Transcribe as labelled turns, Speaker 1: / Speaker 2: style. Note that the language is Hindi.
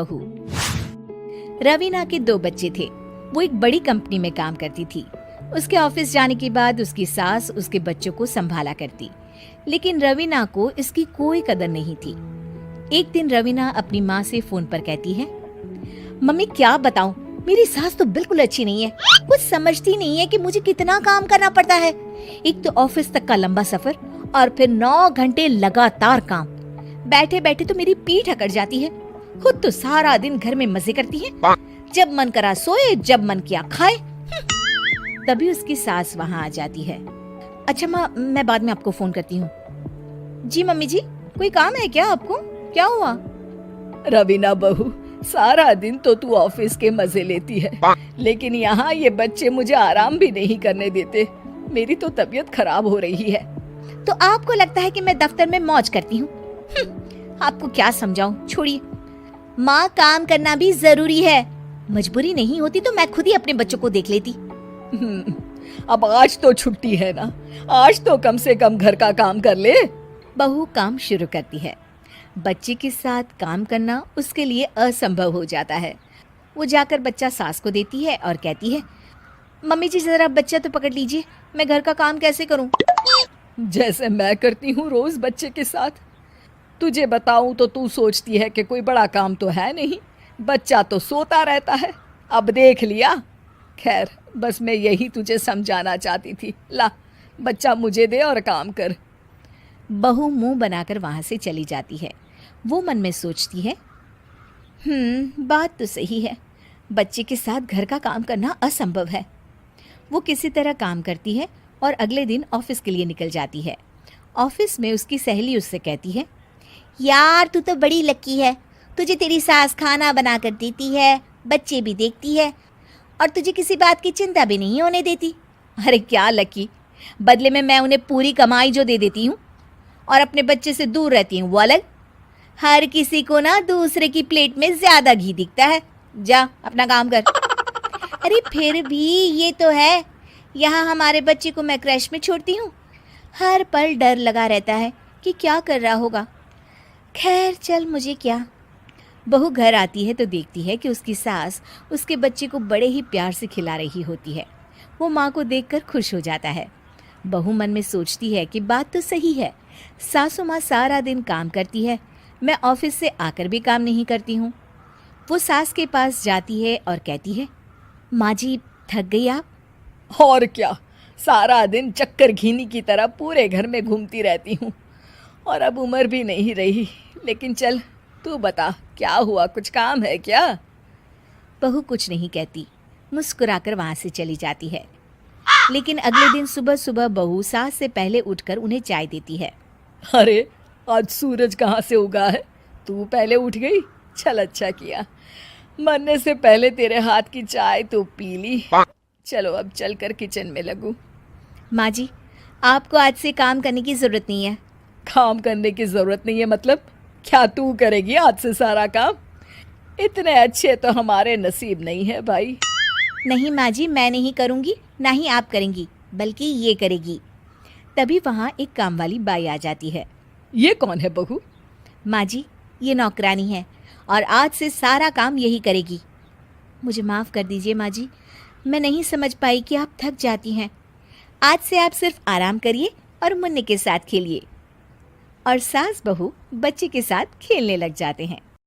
Speaker 1: बहू। रवीना के 2 बच्चे थे। वो एक बड़ी कंपनी में काम करती थी। उसके ऑफिस जाने के बाद उसकी सास उसके बच्चों को संभाला करती, लेकिन रवीना को इसकी कोई कदर नहीं थी। एक दिन रवीना अपनी माँ से फोन पर कहती है, मम्मी क्या बताऊं, मेरी सास तो बिल्कुल अच्छी नहीं है। कुछ समझती नहीं है कि मुझे कितना काम करना पड़ता है। एक तो ऑफिस तक का लंबा सफर और फिर 9 घंटे लगातार काम। बैठे बैठे तो मेरी पीठ अकड़ जाती है। खुद तो सारा दिन घर में मजे करती है, जब मन करा सोए, जब मन किया खाए। तभी उसकी सास वहाँ आ जाती है। अच्छा माँ, मैं बाद में आपको फोन करती हूँ। जी मम्मी जी, कोई काम है क्या आपको? क्या हुआ?
Speaker 2: रवीना बहू, सारा दिन तो तू ऑफिस के मजे लेती है, लेकिन यहाँ ये बच्चे मुझे आराम भी नहीं करने देते। मेरी तो तबीयत खराब हो रही है।
Speaker 1: तो आपको लगता है कि मैं दफ्तर में मौज करती हूँ? आपको क्या समझाऊं, छोड़िए। माँ, काम करना भी जरूरी है। मजबूरी नहीं होती तो मैं खुद ही अपने बच्चों को देख लेती।
Speaker 2: अब आज तो छुट्टी है ना, आज तो कम से कम घर का काम कर ले।
Speaker 1: बहू काम शुरू करती है। बच्चे के साथ काम करना उसके लिए असंभव हो जाता है। वो जाकर बच्चा सास को देती है और कहती है, मम्मी जी जरा बच्चा तो पकड़ लीजिए, मैं घर का काम कैसे करूं?
Speaker 2: जैसे मैं करती हूँ रोज बच्चे के साथ। तुझे बताऊं तो तू सोचती है कि कोई बड़ा काम तो है नहीं, बच्चा तो सोता रहता है। अब देख लिया। खैर, बस मैं यही तुझे समझाना चाहती थी। ला, बच्चा मुझे दे और काम कर।
Speaker 1: बहू मुंह बनाकर वहां से चली जाती है। वो मन में सोचती है, बात तो सही है, बच्चे के साथ घर का काम करना असंभव है। वो किसी तरह काम करती है और अगले दिन ऑफिस के लिए निकल जाती है। ऑफिस में उसकी सहेली उससे कहती है, यार तू तो बड़ी लकी है, तुझे तेरी सास खाना बना कर देती है, बच्चे भी देखती है और तुझे किसी बात की चिंता भी नहीं होने देती। अरे क्या लकी, बदले में मैं उन्हें पूरी कमाई जो दे देती हूँ और अपने बच्चे से दूर रहती हूँ वो अलग। हर किसी को ना दूसरे की प्लेट में ज्यादा घी दिखता है। जा अपना काम कर। अरे फिर भी ये तो है, यहाँ हमारे बच्चे को मैं क्रैश में छोड़ती हूँ, हर पल डर लगा रहता है कि क्या कर रहा होगा। खैर चल, मुझे क्या। बहू घर आती है तो देखती है कि उसकी सास उसके बच्चे को बड़े ही प्यार से खिला रही होती है। वो माँ को देखकर खुश हो जाता है। बहू मन में सोचती है कि बात तो सही है, सासू माँ सारा दिन काम करती है, मैं ऑफिस से आकर भी काम नहीं करती हूँ। वो सास के पास जाती है और कहती है, माँ जी थक गई आप?
Speaker 2: और क्या, सारा दिन चक्कर घीनी की तरह पूरे घर में घूमती रहती हूँ और अब उम्र भी नहीं रही। लेकिन चल तू बता, क्या हुआ, कुछ काम है क्या?
Speaker 1: बहू कुछ नहीं कहती, मुस्कुराकर वहाँ से चली जाती है। लेकिन अगले दिन सुबह सुबह बहू सास से पहले उठकर उन्हें चाय देती है।
Speaker 2: अरे आज सूरज कहाँ से उगा है, तू पहले उठ गई? चल अच्छा किया, मरने से पहले तेरे हाथ की चाय तो पी ली। चलो अब चलकर किचन में लगूं।
Speaker 1: माँ जी, आपको आज से काम करने की ज़रूरत नहीं है।
Speaker 2: काम करने की ज़रूरत नहीं है मतलब? क्या तू करेगी आज से सारा काम? इतने अच्छे तो हमारे नसीब नहीं है भाई।
Speaker 1: नहीं माँ जी, मैं नहीं करूँगी, ना ही आप करेंगी, बल्कि ये करेगी। तभी वहाँ एक काम वाली बाई आ जाती है।
Speaker 2: ये कौन है बहू?
Speaker 1: माँ जी, ये नौकरानी है और आज से सारा काम यही करेगी। मुझे माफ़ कर दीजिए माँ जी, मैं नहीं समझ पाई कि आप थक जाती हैं। आज से आप सिर्फ आराम करिए और मुन्ने के साथ खेलिए। और सास बहू बच्चे के साथ खेलने लग जाते हैं।